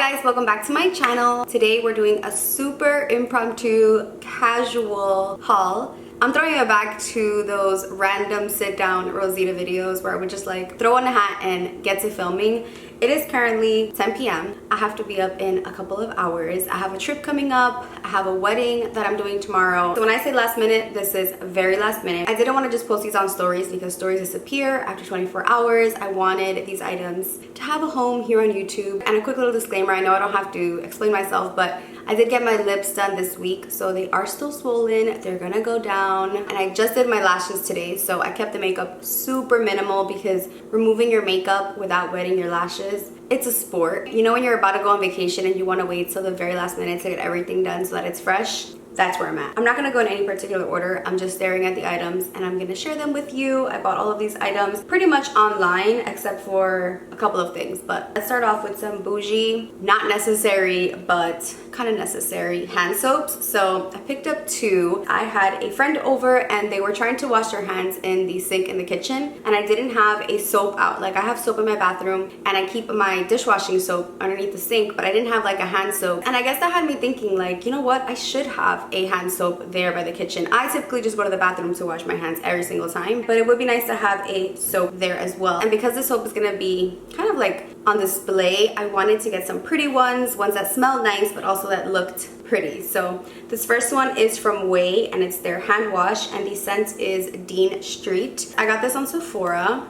guys, welcome back to my channel. Today we're doing a super impromptu casual haul. I'm throwing it back to those random sit down Rosita videos where I would just like throw on a hat and get to filming. It is currently 10 p.m. I have to be up in a couple of hours. I have a trip coming up. I have a wedding that I'm doing tomorrow. So when I say last minute, this is very last minute. I didn't want to just post these on stories because stories disappear after 24 hours. I wanted these items to have a home here on YouTube. And a quick little disclaimer, I know I don't have to explain myself, but I did get my lips done this week, so they are still swollen. They're gonna go down. And I just did my lashes today, so I kept the makeup super minimal because removing your makeup without wetting your lashes, it's a sport. You know when you're about to go on vacation and you wanna wait till the very last minute to get everything done so that it's fresh? That's where I'm at. I'm not gonna go in any particular order. I'm just staring at the items and I'm gonna share them with you. I bought all of these items pretty much online except for a couple of things. But let's start off with some bougie, not necessary, but kind of necessary hand soaps. So I picked up two. I had a friend over and they were trying to wash their hands in the sink in the kitchen and I didn't have a soap out. Like I have soap in my bathroom and I keep my dishwashing soap underneath the sink, but I didn't have like a hand soap. And I guess that had me thinking like, you know what? I should have a hand soap there by the kitchen. I typically just go to the bathroom to wash my hands every single time, but it would be nice to have a soap there as well. And because the soap is gonna be kind of like on display, I wanted to get some pretty ones that smelled nice but also that looked pretty. So this first one is from Way and it's their hand wash and the scent is Dean Street. I got this on Sephora.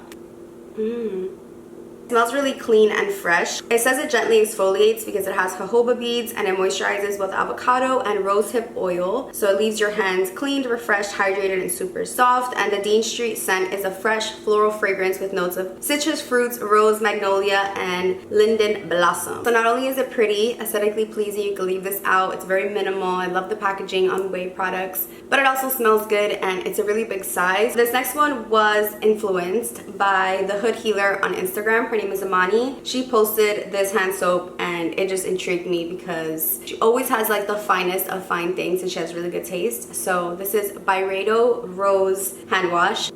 It smells really clean and fresh. It says it gently exfoliates because it has jojoba beads and it moisturizes with avocado and rosehip oil. So it leaves your hands cleaned, refreshed, hydrated, and super soft. And the Dean Street scent is a fresh floral fragrance with notes of citrus fruits, rose, magnolia, and linden blossom. So not only is it pretty, aesthetically pleasing, you can leave this out. It's very minimal. I love the packaging on Way products, but it also smells good and it's a really big size. This next one was influenced by the Hood Healer on Instagram. Her name is Imran. She posted this hand soap and it just intrigued me because she always has like the finest of fine things and she has really good taste. So this is Byredo Rose hand wash.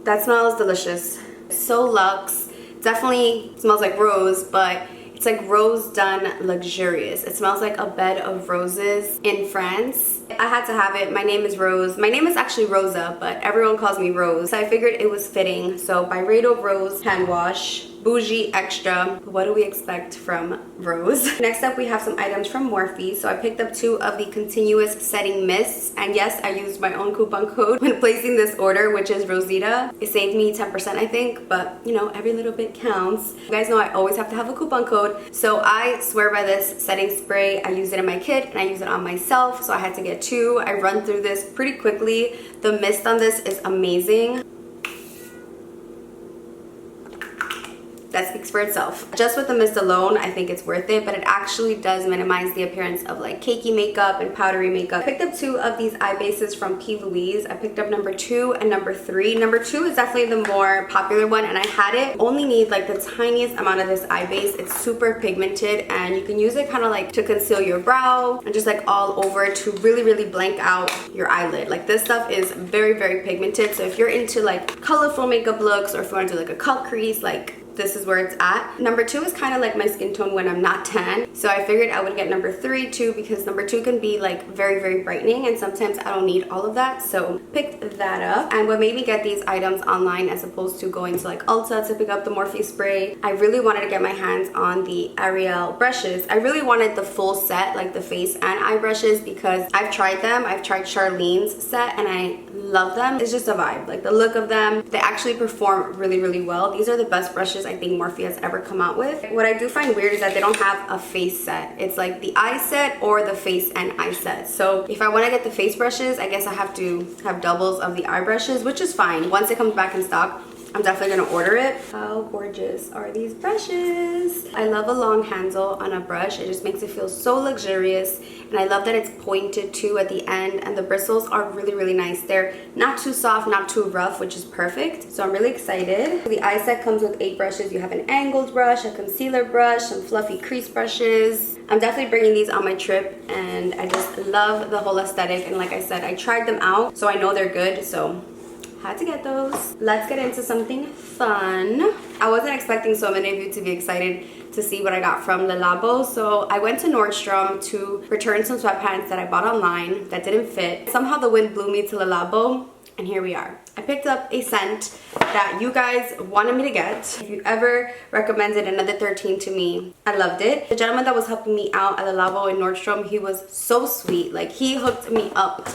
That smells delicious. So luxe. Definitely smells like rose, but it's like rose done luxurious. It smells like a bed of roses in France. I had to have it. My name is Rose. My name is actually Rosa, but everyone calls me Rose. So I figured it was fitting. So Byredo Rose hand wash. Bougie extra. What do we expect from Rose? Next up we have some items from Morphe. So I picked up two of the continuous setting mists and yes, I used my own coupon code when placing this order, which is Rosita. It saved me 10% I think, but you know, every little bit counts. You guys know I always have to have a coupon code, so I swear by this setting spray. I use it in my kit and I use it on myself, so I had to get two. I run through this pretty quickly. The mist on this is amazing. That speaks for itself. Just with the mist alone, I think it's worth it, but it actually does minimize the appearance of like cakey makeup and powdery makeup. I picked up two of these eye bases from P. Louise. I picked up number 2 and number 3. Number 2 is definitely the more popular one and I had it. Only need like the tiniest amount of this eye base. It's super pigmented and you can use it kind of like to conceal your brow and just like all over to really blank out your eyelid. Like this stuff is very pigmented, so if you're into like colorful makeup looks or if you want to do like a cut crease, like this is where it's at. Number 2 is kind of like my skin tone when I'm not tan. So I figured I would get number 3 too because number 2 can be like very brightening and sometimes I don't need all of that. So picked that up. And what made me get these items online as opposed to going to like Ulta to pick up the Morphe spray, I really wanted to get my hands on the Ariel brushes. I really wanted the full set, like the face and eye brushes, because I've tried them. I've tried Charlene's set and I love them. It's just a vibe. Like the look of them, they actually perform really well. These are the best brushes I think Morphe has ever come out with. What I do find weird is that they don't have a face set. It's like the eye set or the face and eye set. So if I want to get the face brushes, I guess I have to have doubles of the eye brushes, which is fine. Once it comes back in stock, I'm definitely gonna order it. How gorgeous are these brushes? I love a long handle on a brush. It just makes it feel so luxurious. And I love that it's pointed too at the end and the bristles are really nice. They're not too soft, not too rough, which is perfect. So I'm really excited. The eye set comes with 8 brushes. You have an angled brush, a concealer brush, some fluffy crease brushes. I'm definitely bringing these on my trip and I just love the whole aesthetic. And like I said, I tried them out, so I know they're good. So had to get those. Let's get into something fun. I wasn't expecting so many of you to be excited to see what I got from the labo. So I went to Nordstrom to return some sweatpants that I bought online that didn't fit. Somehow the wind blew me to the labo, and here we are. I picked up a scent that you guys wanted me to get. If you ever recommended Another 13 to me, I loved it. The gentleman that was helping me out at the labo in Nordstrom, he was so sweet. Like, he hooked me up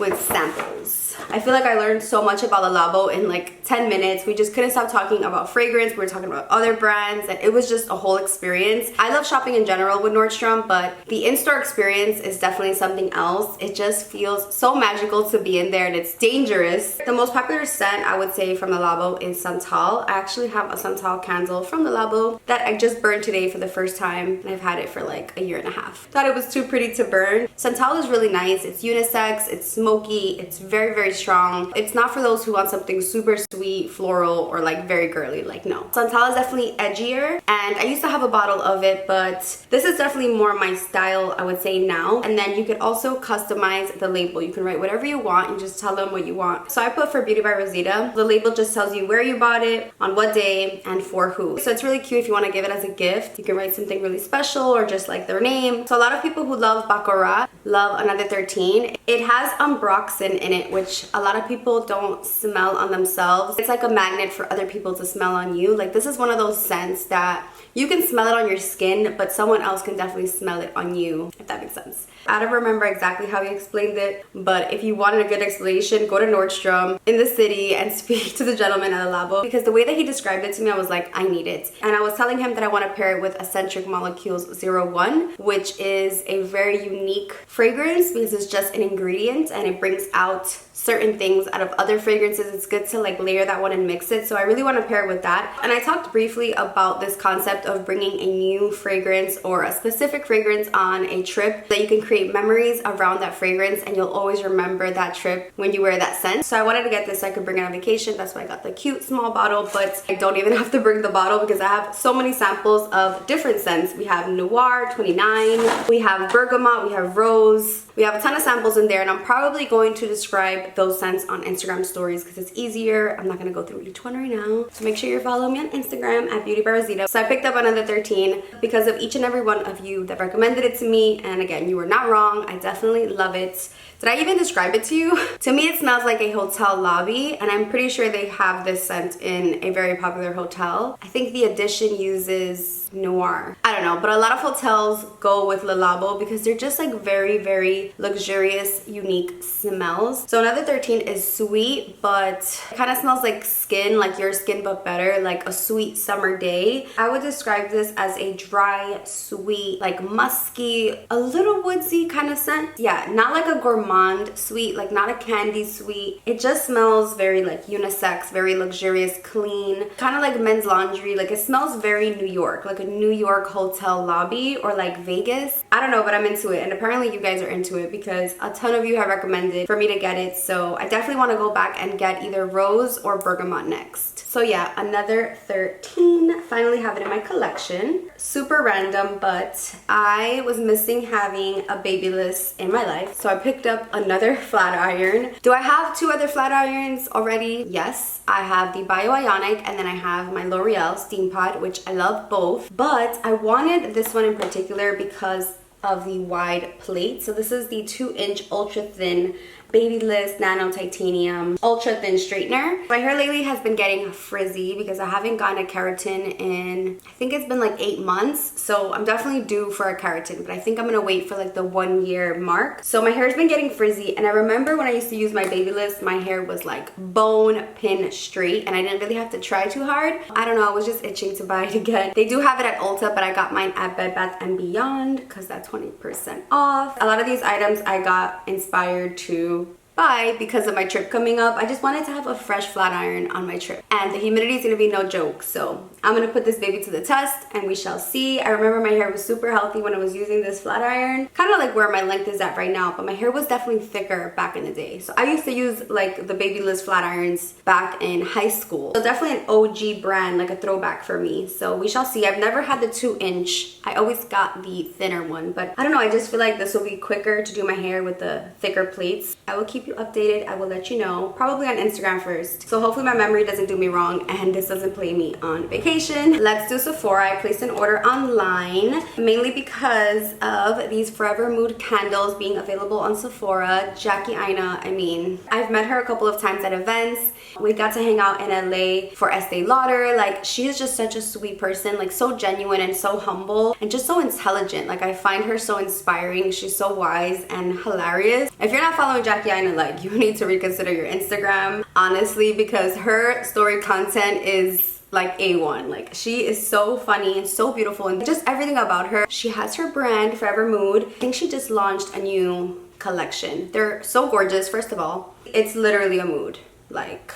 with samples. I feel like I learned so much about the labo in like 10 minutes. We just couldn't stop talking about fragrance. We were talking about other brands, and it was just a whole experience. I love shopping in general with Nordstrom, but the in-store experience is definitely something else. It just feels so magical to be in there, and it's dangerous. The most popular scent I would say from the labo is Santal. I actually have a Santal candle from the labo that I just burned today for the first time, and I've had it for like a year and a half. Thought it was too pretty to burn. Santal is really nice. It's unisex, it's smoky, it's very, very strong. It's not for those who want something super sweet, floral, or like very girly. Like, no. Santal is definitely edgier, and I used to have a bottle of it, but this is definitely more my style, I would say, now. And then you could also customize the label. You can write whatever you want and just tell them what you want. So I put for Beauty by Rosita. The label just tells you where you bought it, on what day, and for who. So it's really cute if you want to give it as a gift. You can write something really special or just like their name. So a lot of people who love Baccarat love Another 13. It has ambroxan in it, which a lot of people don't smell on themselves. It's like a magnet for other people to smell on you. Like, this is one of those scents that you can smell it on your skin, but someone else can definitely smell it on you, if that makes sense. I don't remember exactly how he explained it, but if you wanted a good explanation, go to Nordstrom in the city and speak to the gentleman at the labo, because the way that he described it to me, I was like, I need it. And I was telling him that I want to pair it with Eccentric Molecules 01, which is a very unique fragrance because it's just an ingredient and it brings out certain things out of other fragrances. It's good to like layer that one and mix it. So I really want to pair it with that. And I talked briefly about this concept of bringing a new fragrance or a specific fragrance on a trip that you can create memories around that fragrance, and you'll always remember that trip when you wear that scent. So I wanted to get this so I could bring it on vacation. That's why I got the cute small bottle, but I don't even have to bring the bottle because I have so many samples of different scents. We have Noir 29, we have Bergamot, we have Rose. We have a ton of samples in there, and I'm probably going to describe those scents on Instagram stories because it's easier. I'm not going to go through each one right now. So make sure you're following me on Instagram at Beauty by Rosita. So I picked up Another 13 because of each and every one of you that recommended it to me. And again, you were not wrong. I definitely love it. Did I even describe it to you? To me, it smells like a hotel lobby, and I'm pretty sure they have this scent in a very popular hotel. I think the Edition uses Noir. I don't know, but a lot of hotels go with Le Labo because they're just like very, very luxurious, unique smells. So Another 13 is sweet, but it kind of smells like skin, like your skin, but better, like a sweet summer day. I would describe this as a dry, sweet, like musky, a little woodsy kind of scent. Yeah, not like a gourmand sweet, like not a candy sweet. It just smells very like unisex, very luxurious, clean, kind of like men's laundry. Like, it smells very New York, like a New York hotel lobby or like Vegas. I don't know, but I'm into it, and apparently you guys are into it because a ton of you have recommended for me to get it. So I definitely want to go back and get either Rose or Bergamot next. So yeah, Another 13. Finally have it in my collection. Super random, but I was missing having a Babylist in my life, so I picked up another flat iron. Do I have two other flat irons already? Yes. I have the Bio-Ionic, and then I have my L'Oreal Steam Pot, which I love both. But I wanted this one in particular because of the wide plate. So this is the 2-inch ultra thin Babylist Nano Titanium Ultra Thin Straightener. My hair lately has been getting frizzy because I haven't gotten a keratin in, I think it's been like 8 months. So I'm definitely due for a keratin, but I think I'm gonna wait for like the 1 year mark. So my hair's been getting frizzy, and I remember when I used to use my Babylist, my hair was like bone pin straight, and I didn't really have to try too hard. I don't know, I was just itching to buy it again. They do have it at Ulta, but I got mine at Bed Bath & Beyond because that's 20% off. A lot of these items I got inspired to buy because of my trip coming up. I just wanted to have a fresh flat iron on my trip, and the humidity is gonna be no joke. So I'm gonna put this baby to the test and we shall see. I remember my hair was super healthy when I was using this flat iron, kind of like where my length is at right now, but my hair was definitely thicker back in the day. So I used to use like the Babylist flat irons back in high school. So definitely an OG brand, like a throwback for me. So we shall see. I've never had the 2-inch. I always got the thinner one, but I don't know, I just feel like this will be quicker to do my hair with the thicker plates. I will keep you updated. I will let you know, probably on Instagram first. So hopefully my memory doesn't do me wrong and this doesn't play me on vacation. vacation. Let's do Sephora. I placed an order online mainly because of these Forever Mood candles being available on Sephora. Jackie Aina, I mean, I've met her a couple of times at events. We got to hang out in LA for Estee Lauder. Like, she is just such a sweet person, like so genuine and so humble and just so intelligent. Like, I find her so inspiring. She's so wise and hilarious. If you're not following Jackie Aina, like, you need to reconsider your Instagram, honestly, because her story content is like A1. Like, she is so funny and so beautiful and just everything about her. She has her brand Forever Mood. I think she just launched a new collection. They're so gorgeous. First of all, it's literally a mood. Like,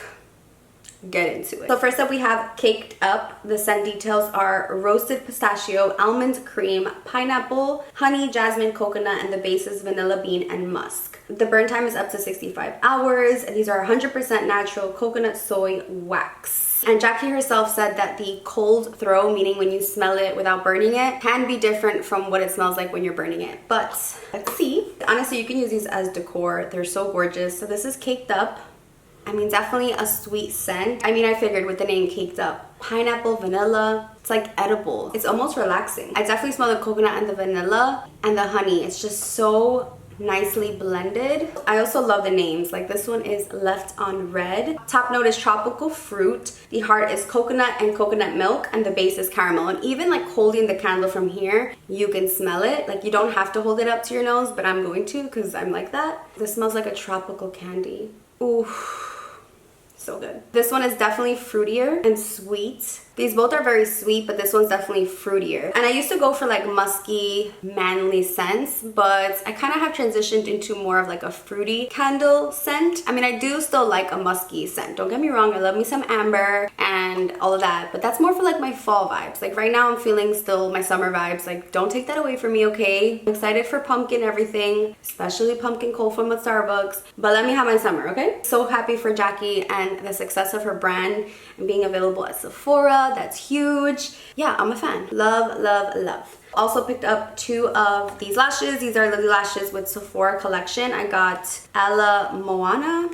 get into it. So first up we have Caked Up. The scent details are roasted pistachio, almond cream, pineapple, honey, jasmine, coconut, and the base is vanilla bean and musk. The burn time is up to 65 hours. These are 100% natural coconut soy wax. And Jackie herself said that the cold throw, meaning when you smell it without burning it, can be different from what it smells like when you're burning it. But let's see. Honestly, you can use these as decor. They're so gorgeous. So this is Caked Up. I mean, definitely a sweet scent. I mean, I figured with the name Caked Up, pineapple, vanilla, it's like edible. It's almost relaxing. I definitely smell the coconut and the vanilla and the honey. It's just so nicely blended. I also love the names. Like, this one is Left on Red. Top note is tropical fruit. The heart is coconut and coconut milk, and the base is caramel. And even like holding the candle from here, you can smell it. Like, you don't have to hold it up to your nose, but I'm going to because I'm like that. This smells like a tropical candy. Ooh. So good. This one is definitely fruitier and sweet. These both are very sweet, but this one's definitely fruitier. And I used to go for like musky, manly scents, but I kind of have transitioned into more of like a fruity candle scent. I mean, I do still like a musky scent. Don't get me wrong, I love me some amber and all of that, but that's more for like my fall vibes. Like right now I'm feeling still my summer vibes. Like, don't take that away from me, okay? I'm excited for pumpkin everything, especially pumpkin cold foam at Starbucks, but let me have my summer, okay? So happy for Jackie and the success of her brand and being available at Sephora. That's huge. Yeah, I'm a fan. Love, love, love. Also picked up 2 of these lashes. These are Lily lashes with Sephora collection. I got Ala Mona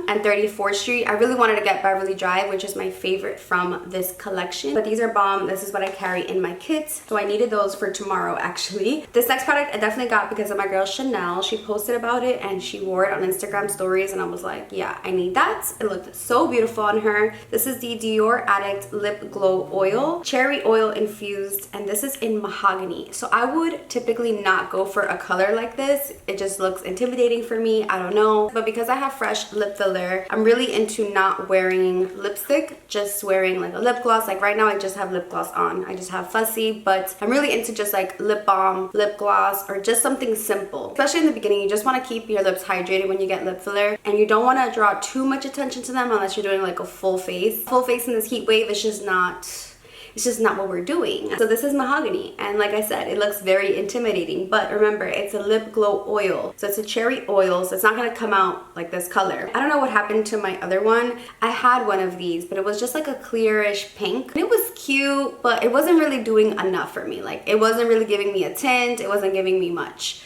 and 34th Street. I really wanted to get Beverly Drive, which is my favorite from this collection, but these are bomb. This is what I carry in my kit, so I needed those for tomorrow actually. This next product I definitely got because of my girl Chanel. She posted about it and she wore it on Instagram stories, and I was like, yeah, I need that. It looked so beautiful on her. This is the Dior Addict Lip Glow Oil, cherry oil infused, and this is in Mahogany. So I would typically not go for a color like this. It just looks intimidating for me. I don't know, but because I have fresh lip filler, I'm really into not wearing lipstick, just wearing like a lip gloss. Like right now I just have lip gloss on. I just have Fussy, but I'm really into just like lip balm, lip gloss, or just something simple. Especially in the beginning, you just want to keep your lips hydrated when you get lip filler, and you don't want to draw too much attention to them unless you're doing like a full face. Full face in this heat wave is just not, it's just not what we're doing. So this is Mahogany, and like I said, it looks very intimidating, but remember, it's a lip glow oil, so it's a cherry oil, so it's not gonna come out like this color. I don't know what happened to my other one. I had one of these, but it was just like a clearish pink. It was cute, but it wasn't really doing enough for me. Like, it wasn't really giving me a tint, it wasn't giving me much.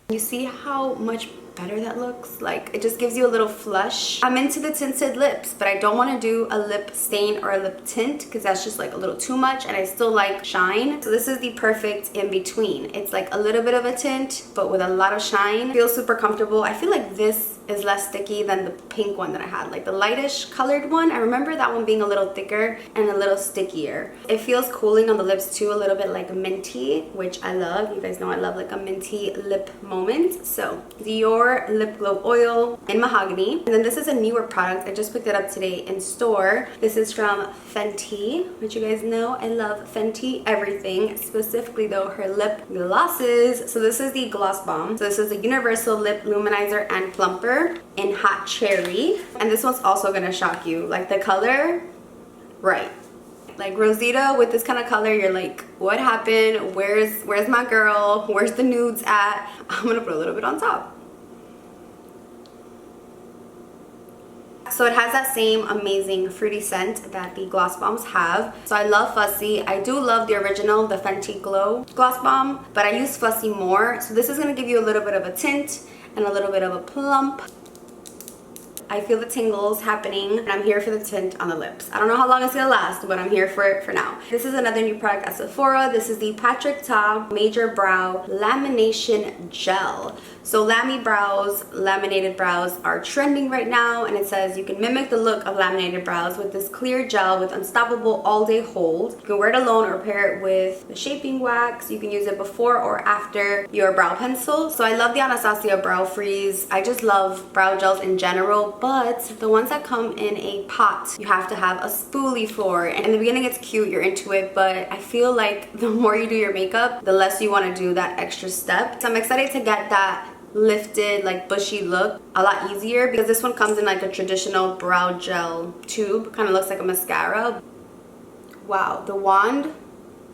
You see how much better that looks? Like, it just gives you a little flush. I'm into the tinted lips, but I don't want to do a lip stain or a lip tint because that's just like a little too much, and I still like shine. So this is the perfect in between. It's like a little bit of a tint but with a lot of shine. Feels super comfortable. I feel like this is less sticky than the pink one that I had, like the lightish colored one. I remember that one being a little thicker and a little stickier. It feels cooling on the lips too, a little bit like minty, which I love. You guys know I love like a minty lip moment. So Dior Lip Glow Oil in Mahogany. And then this is a newer product. I just picked it up today in store. This is from Fenty, which you guys know I love Fenty everything, specifically though her lip glosses. So this is the Gloss Bomb. So this is a universal lip luminizer and plumper in Hot Cherry, and this one's also gonna shock you. Like, the color, right, like Rosita with this kind of color, you're like, what happened? Where's my girl? Where's the nudes at? I'm gonna put a little bit on top. So it has that same amazing fruity scent that the gloss bombs have. So I love Fussy. I do love the original, the Fenty Glow Gloss Bomb, but I use Fussy more. So this is gonna give you a little bit of a tint and a little bit of a plump. I feel the tingles happening, and I'm here for the tint on the lips. I don't know how long it's gonna last, but I'm here for it for now. This is another new product at Sephora. This is the Patrick Ta Major Brow Lamination Gel. So laminated brows are trending right now, and it says you can mimic the look of laminated brows with this clear gel with unstoppable all-day hold. You can wear it alone or pair it with the shaping wax. You can use it before or after your brow pencil. So I love the Anastasia Brow Freeze. I just love brow gels in general, but the ones that come in a pot, you have to have a spoolie for. And in the beginning it's cute, you're into it, but I feel like the more you do your makeup, the less you want to do that extra step. So I'm excited to get that lifted, like bushy look a lot easier, because this one comes in like a traditional brow gel tube. Kind of looks like a mascara. Wow, the wand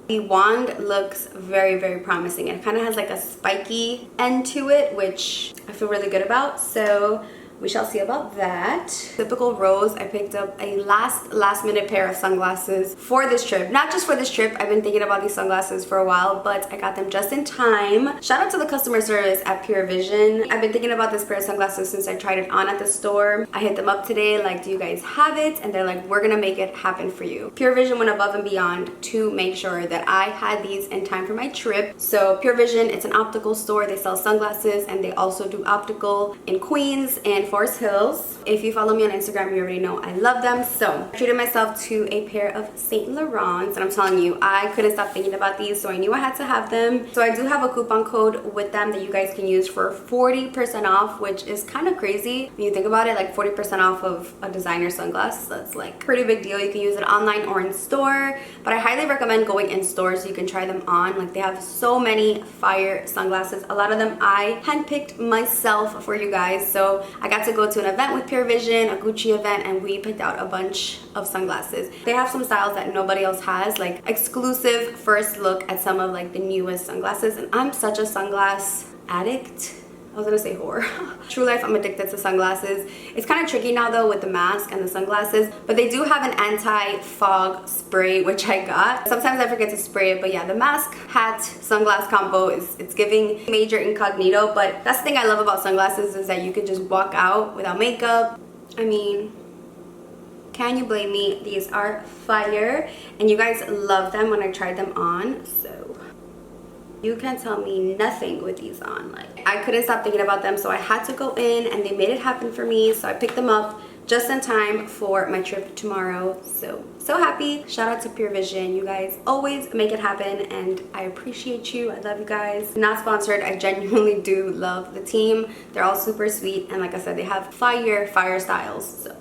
looks very, very promising. It kind of has like a spiky end to it, which I feel really good about. So we shall see about that. Typical Rose, I picked up a last minute pair of sunglasses for this trip. Not just for this trip, I've been thinking about these sunglasses for a while, but I got them just in time. Shout out to the customer service at Purevision. I've been thinking about this pair of sunglasses since I tried it on at the store. I hit them up today, like, do you guys have it? And they're like, we're gonna make it happen for you. Purevision went above and beyond to make sure that I had these in time for my trip. So Purevision, it's an optical store. They sell sunglasses, and they also do optical in Queens and Forest Hills. If you follow me on Instagram, you already know I love them. So I treated myself to a pair of Saint Laurents, and I'm telling you, I couldn't stop thinking about these, so I knew I had to have them. So I do have a coupon code with them that you guys can use for 40% off, which is kind of crazy when you think about it. Like 40% off of a designer sunglass, that's like a pretty big deal. You can use it online or in store, but I highly recommend going in store so you can try them on. Like, they have so many fire sunglasses. A lot of them I handpicked myself for you guys. So I got to go to an event with Purevision, a Gucci event, and we picked out a bunch of sunglasses. They have some styles that nobody else has, like exclusive first look at some of like the newest sunglasses. And I'm such a sunglass addict. I was gonna say whore. True life, I'm addicted to sunglasses. It's kind of tricky now though with the mask and the sunglasses, but they do have an anti-fog spray, which I got. Sometimes I forget to spray it, but yeah, the mask, hat, sunglass combo it's giving major incognito. But that's the thing I love about sunglasses, is that you can just walk out without makeup. I mean, can you blame me? These are fire, and you guys love them when I tried them on, so you can tell me nothing with these on. Like, I couldn't stop thinking about them, so I had to go in, and they made it happen for me. So I picked them up just in time for my trip tomorrow. So happy. Shout out to Purevision. You guys always make it happen, and I appreciate you. I love you guys. Not sponsored. I genuinely do love the team. They're all super sweet, and like I said, they have fire styles. So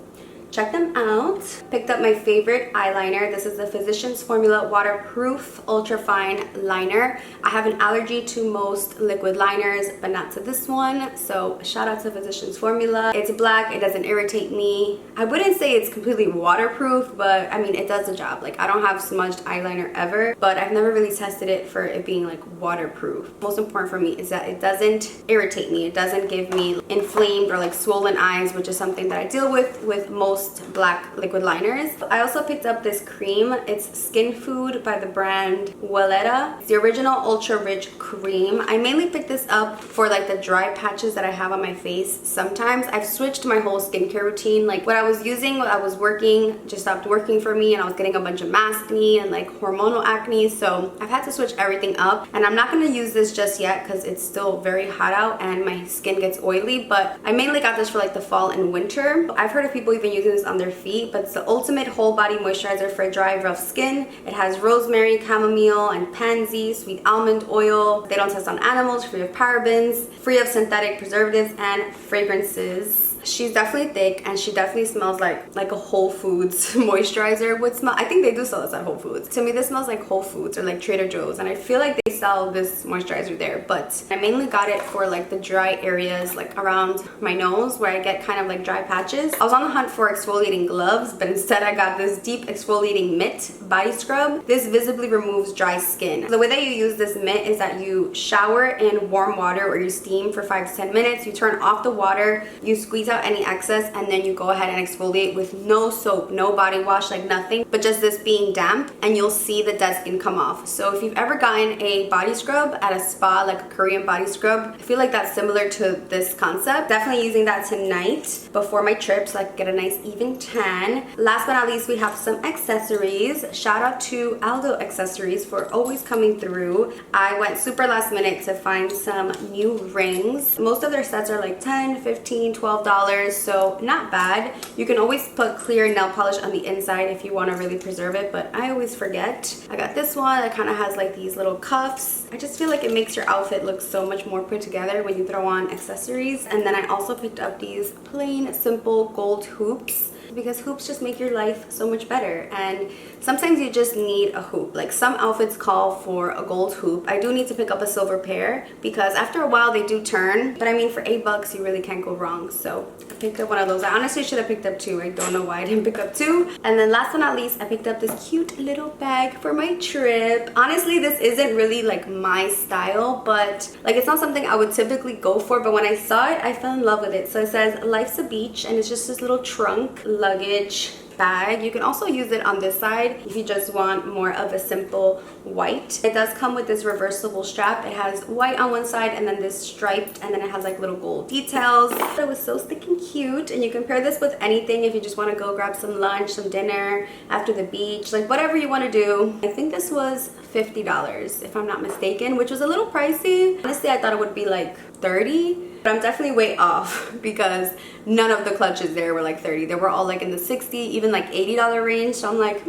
check them out. Picked up my favorite eyeliner. This is the Physicians Formula Waterproof Ultra Fine Liner. I have an allergy to most liquid liners, but not to this one. So shout out to Physicians Formula. It's black, it doesn't irritate me. I wouldn't say it's completely waterproof, but I mean, it does the job. Like, I don't have smudged eyeliner ever, but I've never really tested it for it being like waterproof. Most important for me is that it doesn't irritate me. It doesn't give me inflamed or like swollen eyes, which is something that I deal with most black liquid liners. I also picked up this cream. It's Skin Food by the brand Welletta. It's the original ultra rich cream. I mainly picked this up for like the dry patches that I have on my face. Sometimes I've switched my whole skincare routine. Like, what I was using when I was working just stopped working for me, and I was getting a bunch of acne and like hormonal acne, so I've had to switch everything up. And I'm not going to use this just yet because it's still very hot out and my skin gets oily, but I mainly got this for like the fall and winter. I've heard of people even using this on their feet, but it's the ultimate whole body moisturizer for dry, rough skin. It has rosemary, chamomile, and pansy, sweet almond oil. They don't test on animals, free of parabens, free of synthetic preservatives and fragrances. She's definitely thick, and she definitely smells like a Whole Foods moisturizer would smell. I think they do sell this at Whole Foods. To me, this smells like Whole Foods or like Trader Joe's, and I feel like they sell this moisturizer there. But I mainly got it for like the dry areas, like around my nose where I get kind of like dry patches. I was on the hunt for exfoliating gloves, but instead I got this deep exfoliating Mitt body scrub. This visibly removes dry skin. The way that you use this mitt is that you shower in warm water or you steam for 5 to 10 minutes. You turn off the water, you squeeze out any excess, and then you go ahead and exfoliate with no soap, no body wash, like nothing, but just this being damp, and you'll see the dead skin come off. So if you've ever gotten a body scrub at a spa, like a Korean body scrub, I feel like that's similar to this concept. Definitely using that tonight before my trip so I can get a nice even tan. Last but not least, we have some accessories. Shout out to Aldo Accessories for always coming through. I went super last minute to find some new rings. Most of their sets are like $10, $15, $12, so not bad. You can always put clear nail polish on the inside if you want to really preserve it, but I always forget. I got this one that kind of has like these little cuffs. I just feel like it makes your outfit look so much more put together when you throw on accessories. And then I also picked up these plain simple gold hoops, because hoops just make your life so much better, and sometimes you just need a hoop. Like some outfits call for a gold hoop. I do need to pick up a silver pair because after a while they do turn, but I mean for $8 you really can't go wrong. So I picked up one of those. I honestly should have picked up two. I don't know why I didn't pick up two. And then last but not least, I picked up this cute little bag for my trip. Honestly, this isn't really like my style, but like it's not something I would typically go for, but when I saw it I fell in love with it. So it says life's a beach, and it's just this little trunk luggage bag. You can also use it on this side if you just want more of a simple white. It does come with this reversible strap. It has white on one side and then this striped, and then it has like little gold details. It was so stinking cute, and you can pair this with anything if you just want to go grab some lunch, some dinner after the beach, like whatever you want to do. I think this was $50 if I'm not mistaken, which was a little pricey. Honestly, I thought it would be like $30, but I'm definitely way off because none of the clutches there were like 30. They were all like in the 60, even like $80 range. So I'm like,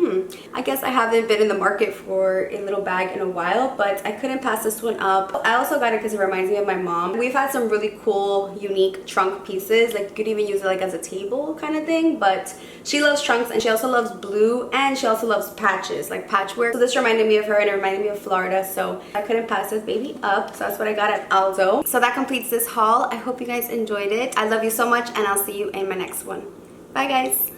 I guess I haven't been in the market for a little bag in a while, but I couldn't pass this one up. I also got it because it reminds me of my mom. We've had some really cool, unique trunk pieces. Like you could even use it like as a table kind of thing, but she loves trunks, and she also loves blue, and she also loves patches, like patchwork. So this reminded me of her, and it reminded me of Florida, so I couldn't pass this baby up. So that's what I got at Aldo. So that completes this haul. I hope you guys enjoyed it. I love you so much, and I'll see you in my next one. Bye guys.